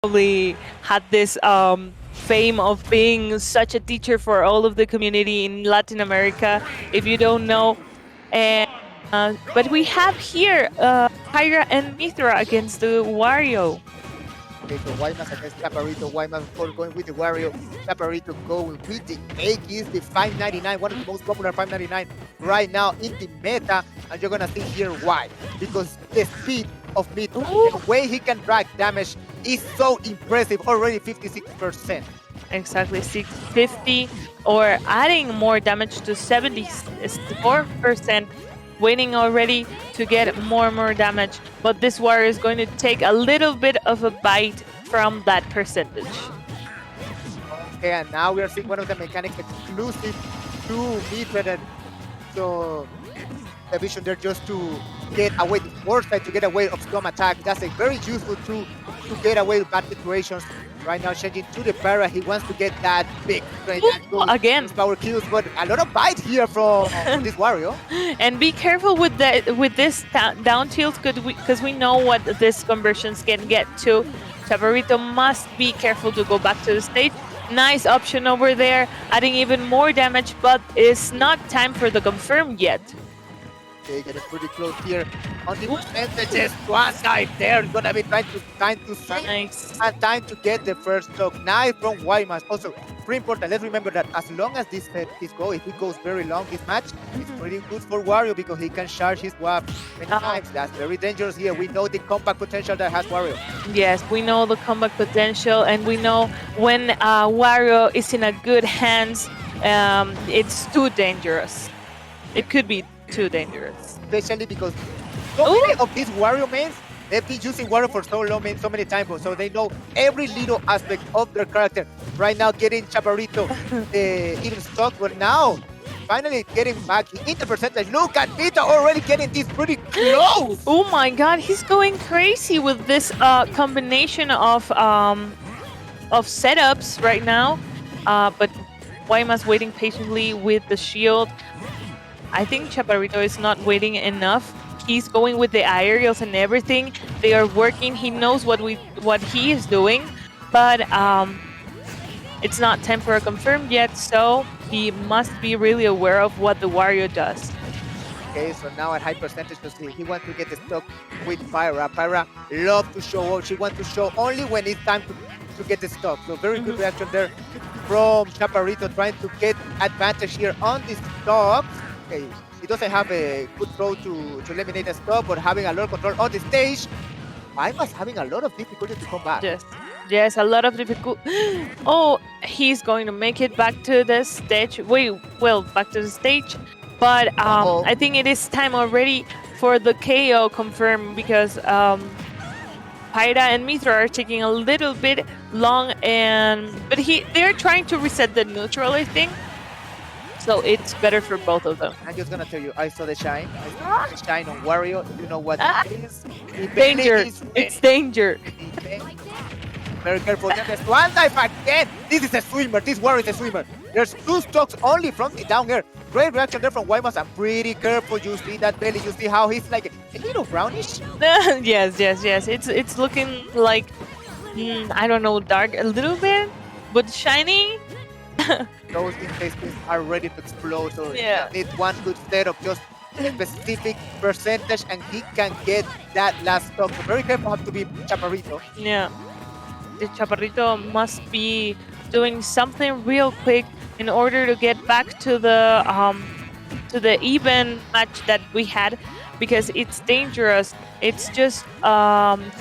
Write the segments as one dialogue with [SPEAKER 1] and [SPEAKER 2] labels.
[SPEAKER 1] probably had this fame of being such a teacher for all of the community in Latin America. If you don't know, and but we have here Pyra and Mythra against the Wario.
[SPEAKER 2] Okay, so Waymas against Chaparrito. Waymas, of course, going with the Wario. Chaparrito going with the egg is the 599, one of the most popular 599 right now in the meta. And you're gonna see here why. Because the speed of Mythra, the way he can drag damage is so impressive. Already 56%.
[SPEAKER 1] Exactly 650, or adding more damage to 74%, winning already to get more and more damage. But this Wario is going to take a little bit of a bite from that percentage.
[SPEAKER 2] Okay, and now we are seeing one of the mechanics exclusive to Mythra. So the vision there just to get away the foresight, to get away of storm attack. That's a very useful tool to get away with bad situations. Right now changing to the Pyra, he wants to get that big strength
[SPEAKER 1] again
[SPEAKER 2] power kills, but a lot of bite here from this Wario.
[SPEAKER 1] And be careful with this down tilt, because we know what these conversions can get to. Chaparrito must be careful to go back to the stage. Nice option over there, adding even more damage, but it's not time for the confirm yet.
[SPEAKER 2] Okay, getting pretty close here on the percentages. One guy there is gonna be trying to
[SPEAKER 1] nice.
[SPEAKER 2] and time to get the first stock. Nice from Waymas. Also, very important. Let's remember that as long as this goes, if it goes very long, this match, it's pretty good for Wario because he can charge his WAP many times. That's very dangerous here. We know the comeback potential that has Wario.
[SPEAKER 1] Yes, we know the comeback potential, and we know when Wario is in a good hands, it's too dangerous. It could be too dangerous.
[SPEAKER 2] Especially because so many of these Wario mains, they've been using Wario for so long, so many times, so they know every little aspect of their character. Right now, getting Chaparrito even stuck, but now finally getting back in the percentage. Look at Mythra already getting this pretty close.
[SPEAKER 1] Oh my God, he's going crazy with this combination of setups right now. But Waymas waiting patiently with the shield. I think Chaparrito is not waiting enough. He's going with the aerials and everything. They are working. He knows what he is doing, but it's not time for a confirm yet. So he must be really aware of what the Wario does.
[SPEAKER 2] Okay, so now at high percentage, he wants to get the stock with Pyra. Pyra loves to show off. She wants to show only when it's time to get the stock. So very good reaction there from Chaparrito, trying to get advantage here on this stock. Okay, he doesn't have a good throw to eliminate the stock, but having a lot of control on the stage. Waymas having a lot of difficulty to come back.
[SPEAKER 1] Yes, a lot of difficulty. Oh, he's going to make it back to the stage. Back to the stage. But I think it is time already for the KO confirm, because Pyra and Mythra are taking a little bit long, but they're trying to reset the neutral, I think. So it's better for both of them.
[SPEAKER 2] I'm just gonna tell you, I saw the shine. I saw the shine on Wario. You know what it is?
[SPEAKER 1] Danger. It's danger.
[SPEAKER 2] Very careful. There's one dive again. This is a swimmer. This Wario is a swimmer. There's two stocks only from the down here. Great reaction there from Waymas. I'm pretty careful. You see that belly. You see how he's like a little brownish.
[SPEAKER 1] Yes. It's looking like I don't know, dark a little bit, but shiny.
[SPEAKER 2] Those intestines are ready to explode. So need one good setup, just a specific percentage, and he can get that last stock. So very careful. Have to be Chaparrito.
[SPEAKER 1] Yeah. The Chaparrito must be doing something real quick in order to get back to the even match that we had, because it's dangerous. It's just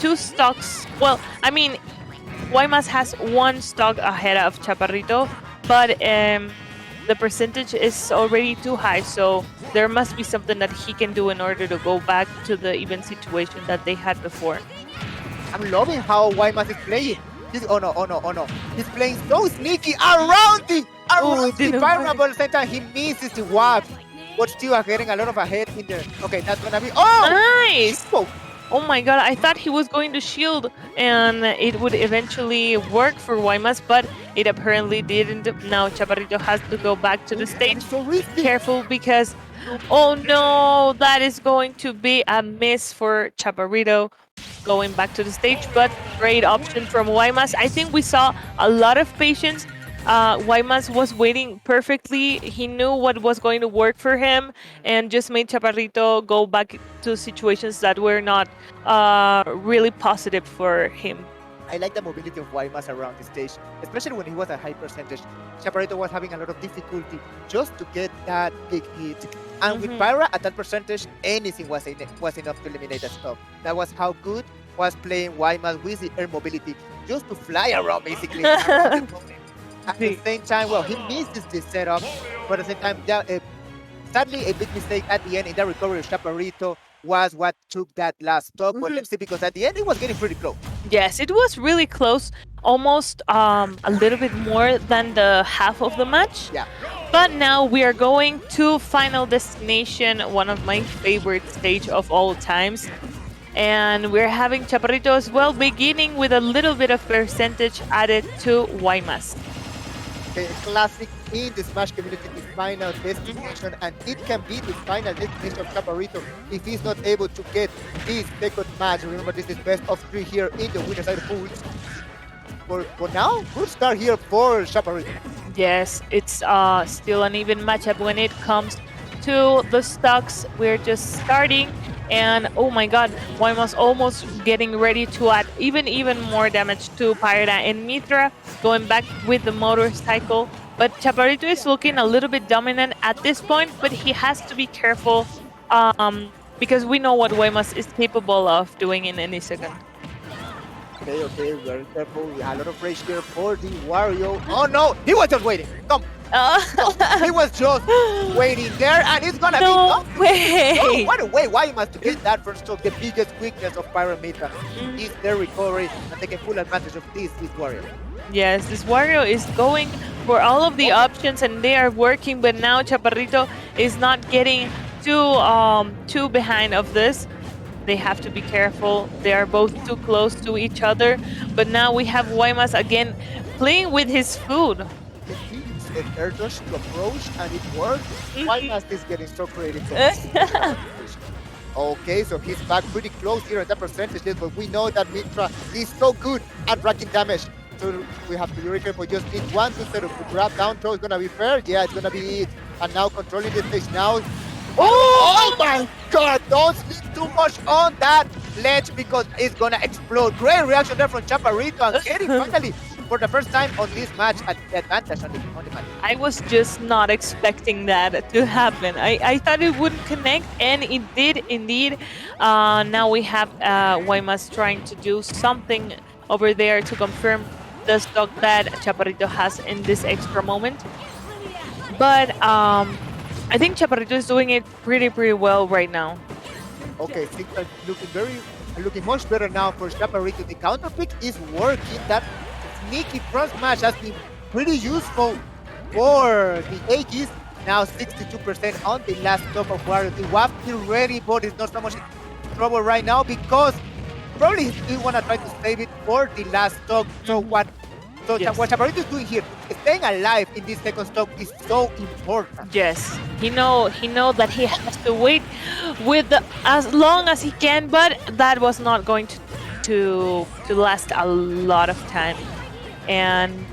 [SPEAKER 1] two stocks. Well, I mean, Waymas has one stock ahead of Chaparrito, but the percentage is already too high, so there must be something that he can do in order to go back to the even situation that they had before.
[SPEAKER 2] I'm loving how Waymas is playing. Oh no. He's playing so sneaky around the Pyra, but at the same time he misses the WAP. But still getting a lot of ahead in there. Okay, that's gonna be
[SPEAKER 1] nice. Oh my God, I thought he was going to shield and it would eventually work for Waymas, but it apparently didn't. Now Chaparrito has to go back to the stage.
[SPEAKER 2] So
[SPEAKER 1] careful, because oh no, that is going to be a miss for Chaparrito. going back to the stage, but great option from Waymas. I think we saw a lot of patience. Waymas was waiting perfectly. He knew what was going to work for him and just made Chaparrito go back to situations that were not really positive for him.
[SPEAKER 2] I like the mobility of Waymas around the stage, especially when he was at high percentage. Chaparrito was having a lot of difficulty just to get that big hit. And with
[SPEAKER 1] Mhm.
[SPEAKER 2] Pyra at that percentage, anything was enough to eliminate the stock. That was how good was playing Waymas with the air mobility, just to fly around basically around the opponent. At the
[SPEAKER 1] Sí.
[SPEAKER 2] same time, well, he misses the setup, but at the same time, sadly, a big mistake at the end in the recovery of Chaparrito was what took that last stock. But
[SPEAKER 1] Mhm.
[SPEAKER 2] let's see, because at the end, it was getting pretty close.
[SPEAKER 1] Yes, it was really close, almost a little bit more than the half of the match.
[SPEAKER 2] Yeah.
[SPEAKER 1] But now we are going to Final Destination, one of my favorite stage of all times. And we're having Chaparrito as well, beginning with a little bit of percentage added to Waymas.
[SPEAKER 2] Okay, classic in the Smash community, the final destination, and it can be the final destination of Chaparrito if he's not able to get this second match. Remember, this is best of 3 here in the winner's side pools. For now, good start here for Chaparrito.
[SPEAKER 1] Yes, it's still an even matchup when it comes to the stocks. We're just starting, and oh my god, Waymas almost getting ready to add even more damage to Pyra and Mythra, going back with the motorcycle. But Chaparrito is looking a little bit dominant at this point, but he has to be careful because we know what Waymas is capable of doing in any second.
[SPEAKER 2] Okay, very careful. We have a lot of rage here for the Wario. Oh no, he was just waiting. Come, he was just waiting there, and it's gonna be
[SPEAKER 1] No
[SPEAKER 2] no.
[SPEAKER 1] way!
[SPEAKER 2] Oh, what a way! Why you must get that first stroke? The biggest weakness of Pyramita is their recovery, and taking full advantage of this is Wario.
[SPEAKER 1] Yes, this Wario is going for all of the options and they are working, but now Chaparrito is not getting too behind of this. They have to be careful. They are both too close to each other. But now we have Waymas again playing with his food.
[SPEAKER 2] He used an air rush to approach, and it worked. Why must this getting so creative? Okay, so he's back pretty close here at that percentage, but we know that Mythra is so good at racking damage. So we have to be very careful. Just need one to set up to grab down throw. It's gonna be fair. Yeah, it's gonna be it. And now controlling the stage now. Oh my god! Don't sleep too much on that ledge because it's gonna explode. Great reaction there from Chaparrito and getting finally for the first time on this match at the advantage on the match.
[SPEAKER 1] I was just not expecting that to happen. I thought it wouldn't connect, and it did indeed. Now we have Waymas trying to do something over there to confirm the stock that Chaparrito has in this extra moment. But I think Chaparrito is doing it pretty well right now.
[SPEAKER 2] Okay, things are looking much better now for Chaparrito. The counter pick is working. That sneaky front smash has been pretty useful for the Aegis. Now 62% on the last top of Wario. The Waft is ready, but it's not so much in trouble right now because probably he still want to try to save it for the last stock. So what
[SPEAKER 1] Yes.
[SPEAKER 2] what Chaparrito is doing here, staying alive in this second stock is so important.
[SPEAKER 1] Yes, he know that he has to wait with as long as he can, but that was not going to last a lot of time. And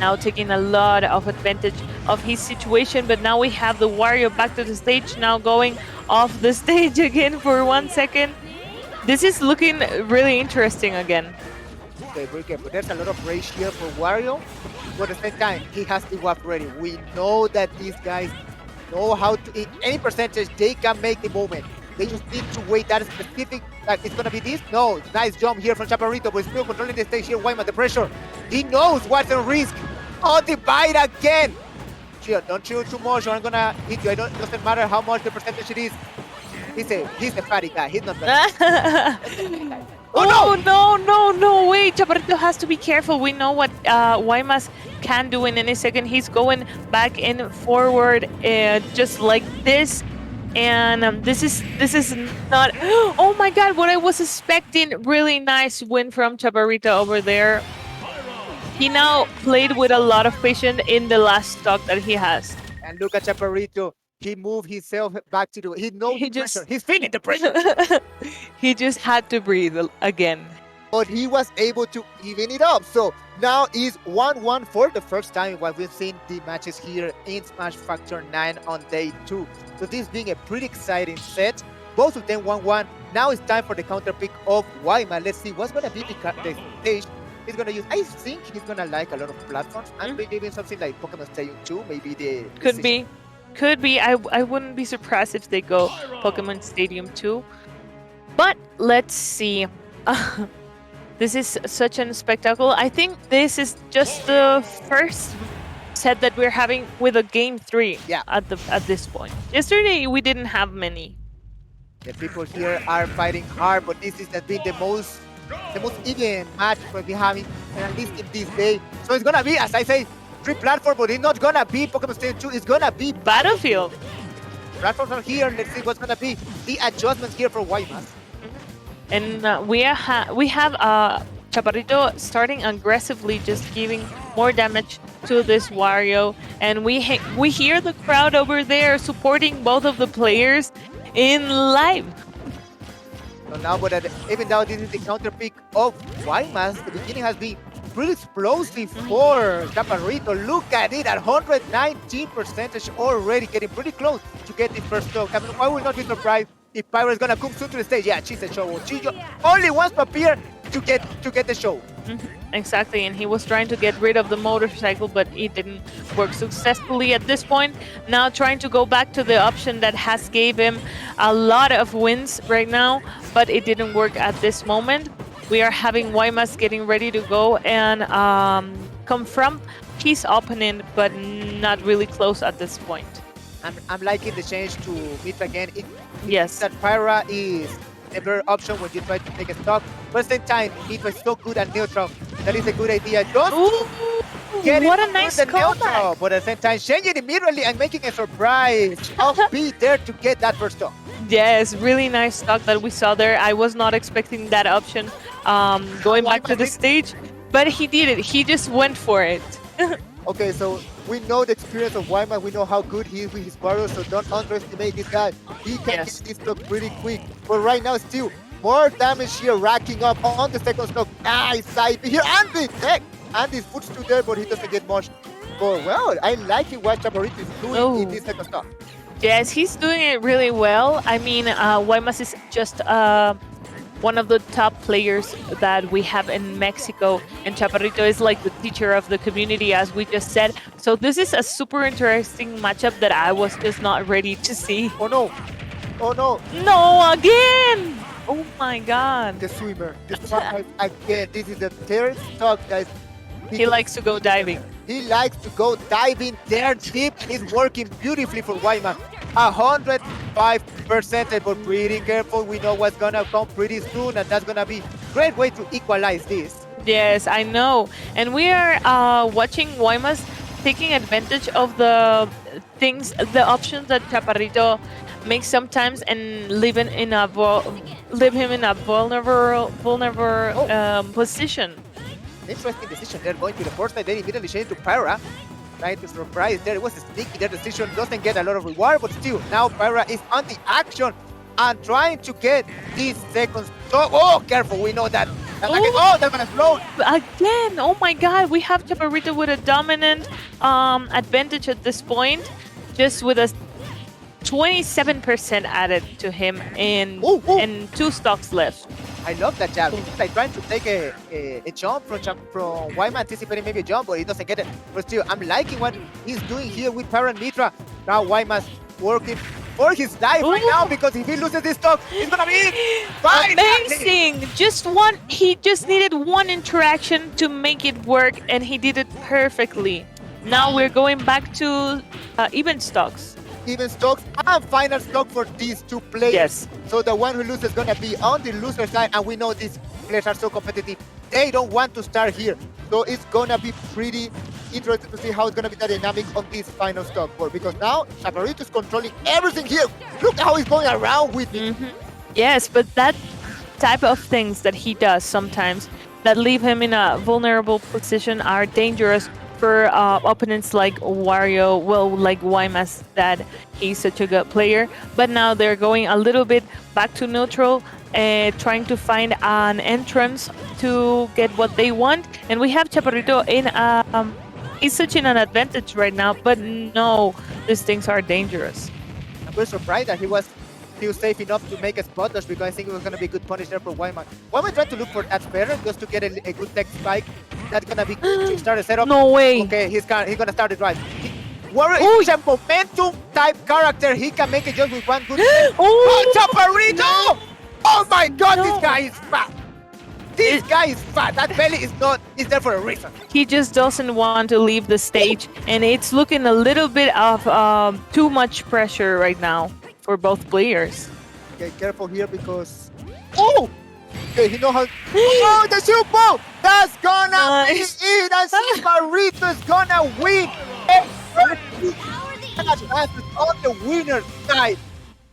[SPEAKER 1] now taking a lot of advantage of his situation, but now we have the Wario back to the stage, now going off the stage again for 1 second. This is looking really interesting again.
[SPEAKER 2] Okay, very careful. There's a lot of rage here for Wario, but at the same time, he has the WAP ready. We know that these guys know how to, in any percentage, they can make the moment. They just need to wait that specific, like it's gonna be this. No, nice jump here from Chaparrito, but still controlling the stage here. Waymas, the pressure. He knows what's at risk. On the bite again. Chill, don't chill too much or I'm gonna hit you. It doesn't matter how much the percentage it is. He's a fatty guy. He's not bad.
[SPEAKER 1] Oh no way! Chaparrito has to be careful. We know what Waymas can do in any second. He's going back and forward just like this. And this is not. Oh my god! What I was expecting. Really nice win from Chaparrito over there. He now played with a lot of patience in the last stock that he has.
[SPEAKER 2] And look at Chaparrito. he moved himself back to the. He knows
[SPEAKER 1] He
[SPEAKER 2] the pressure.
[SPEAKER 1] just
[SPEAKER 2] He's feeling the pressure.
[SPEAKER 1] he just had to breathe again.
[SPEAKER 2] But he was able to even it up. So now is 1-1 for the first time while we've seen the matches here in Smash Factor 9 on day 2. So this being a pretty exciting set. Both of them 1-1. Now it's time for the counter pick of Waymas. Let's see what's going to be the stage he's going to use. I think he's going to like a lot of platforms. And maybe even something like Pokemon Stadium 2, maybe the
[SPEAKER 1] Could be. Could be. I wouldn't be surprised if they go Pokemon Stadium 2. But let's see. This is such a spectacle. I think this is just the first set that we're having with a game 3 at this point. Yesterday we didn't have many.
[SPEAKER 2] The people here are fighting hard, but this has been the most even match we'll be having, at least in this day. So it's gonna be, as I say, 3 platforms, but it's not gonna be Pokemon Stadium 2. It's gonna be
[SPEAKER 1] Battlefield.
[SPEAKER 2] Platforms are here. Let's see what's gonna be the adjustments here for Waymas.
[SPEAKER 1] And we have Chaparrito starting aggressively, just giving more damage to this Wario, and we hear the crowd over there supporting both of the players in live.
[SPEAKER 2] So now, but even though this is the counter pick of Waymas, the beginning has been pretty explosive for Chaparrito. Look at it, at 119% already, getting pretty close to get the first stock. I mean, I will not be surprised if Pyra is gonna come soon to the stage. Yeah, she's a show. She only wants Papir to get the show.
[SPEAKER 1] Exactly, and he was trying to get rid of the motorcycle, but it didn't work successfully at this point. Now trying to go back to the option that has gave him a lot of wins right now, but it didn't work at this moment. We are having Waymas getting ready to go and confront his opponent, but not really close at this point.
[SPEAKER 2] I'm liking the change to Mythra again.
[SPEAKER 1] Yes.
[SPEAKER 2] That Pyra is a better option when you try to take a stock. But at the same time, Mythra is so good at neutral. That is a good idea. Just
[SPEAKER 1] what a nice callback.
[SPEAKER 2] But at the same time, changing immediately and making a surprise. I'll be there to get that first stock.
[SPEAKER 1] Yes, really nice stock that we saw there. I was not expecting that option going back to the stage, but he did it. He just went for it.
[SPEAKER 2] Okay, so we know the experience of Waymas. We know how good he is with his Wario, so don't underestimate this guy. He can get this stock pretty quick. But right now, still, more damage here racking up on the second stock. Nice side here, and the tech. And his foot's still there, but he doesn't get much. But well, I like it what Chaparrito is doing in this second stock.
[SPEAKER 1] Yes, he's doing it really well. I mean, Waymas is just one of the top players that we have in Mexico, and Chaparrito is like the teacher of the community, as we just said. So this is a super interesting matchup that I was just not ready to see.
[SPEAKER 2] Oh no! Oh no!
[SPEAKER 1] No, again! Oh my god!
[SPEAKER 2] The swimmer. Again, this is the third stock, guys.
[SPEAKER 1] He likes to go diving.
[SPEAKER 2] He likes to go diving there deep. It's working beautifully for Waymas. 105%, but pretty careful. We know what's gonna come pretty soon, and that's gonna be a great way to equalize this.
[SPEAKER 1] Yes, I know. And we are watching Waymas taking advantage of the things, the options that Chaparrito makes sometimes, and leave him in a vulnerable position.
[SPEAKER 2] Interesting decision there, going to the first side, then immediately change to Pyra. Trying to surprise there. It was a sneaky. Their decision doesn't get a lot of reward, but still, now Pyra is on the action and trying to get these seconds. Oh, careful, we know that. Oh, they're gonna explode.
[SPEAKER 1] Again, oh my god, we have Chaparrito with a dominant advantage at this point, just with a 27% added to him and 2 stocks left.
[SPEAKER 2] I love that jab. He's like trying to take a jump from Waymas, anticipating maybe a jump, but he doesn't get it. But still, I'm liking what he's doing here with Pyra and Mythra. Now Waymas working for his life right now, because if he loses this stock, he's gonna be fine.
[SPEAKER 1] Amazing! He just needed one interaction to make it work, and he did it perfectly. Now we're going back to even stocks.
[SPEAKER 2] Even stocks and final stock for these 2 players.
[SPEAKER 1] Yes.
[SPEAKER 2] So the one who loses is gonna be on the loser side, and we know these players are so competitive. They don't want to start here. So it's gonna be pretty interesting to see how it's gonna be the dynamic on this final stock board, because now Chaparrito is controlling everything here. Look how he's going around with it.
[SPEAKER 1] Yes, but that type of things that he does sometimes that leave him in a vulnerable position are dangerous for opponents like Wario, well, like Waymas, that he's such a good player. But now they're going a little bit back to neutral, trying to find an entrance to get what they want. And we have Chaparrito in he's such in an advantage right now. But no, these things are dangerous.
[SPEAKER 2] I'm very surprised that he was still safe enough to make a spot dodge because I think it was going to be a good punish there for Wayman. Wayman tried to look for that fair just to get a good tech spike. That's going to be to start a setup.
[SPEAKER 1] No way.
[SPEAKER 2] Okay, he's going to start it right. Wario is a momentum type character. He can make it just with one good. Oh, Chaparrito! Oh my God,
[SPEAKER 1] No.
[SPEAKER 2] this guy is fat. This guy is fat. That belly is there for a reason.
[SPEAKER 1] He just doesn't want to leave the stage, and it's looking a little bit of too much pressure right now for both players.
[SPEAKER 2] Okay, careful here because. Oh! Okay, he knows how. Oh, the super! That's gonna
[SPEAKER 1] Nice.
[SPEAKER 2] be it! And Chaparrito is gonna win! On the winner's side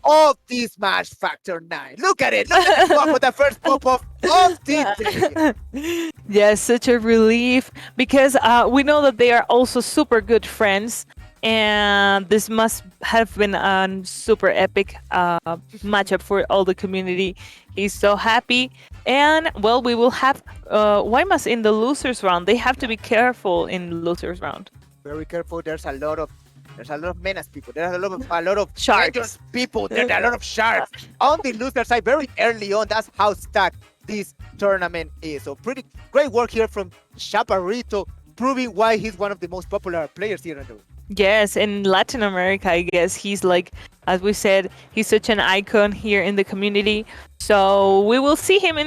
[SPEAKER 2] of this match, Factor 9. Look at it! Look at it for the first pop-off of the day.
[SPEAKER 1] Yes, such a relief because we know that they are also super good friends, and this must have been a super epic matchup for all the community. He's so happy, and well, we will have Waymas in the losers round. They have to be careful in the losers round.
[SPEAKER 2] Very careful. There's a lot of menace people. There's a lot of
[SPEAKER 1] Sharks.
[SPEAKER 2] dangerous people. There's a lot of sharks on the loser side. Very early on, that's how stacked this tournament is. So pretty great work here from Chaparrito, proving why he's one of the most popular players here in the.
[SPEAKER 1] Yes, in Latin America, I guess he's like, as we said, he's such an icon here in the community. So we will see him in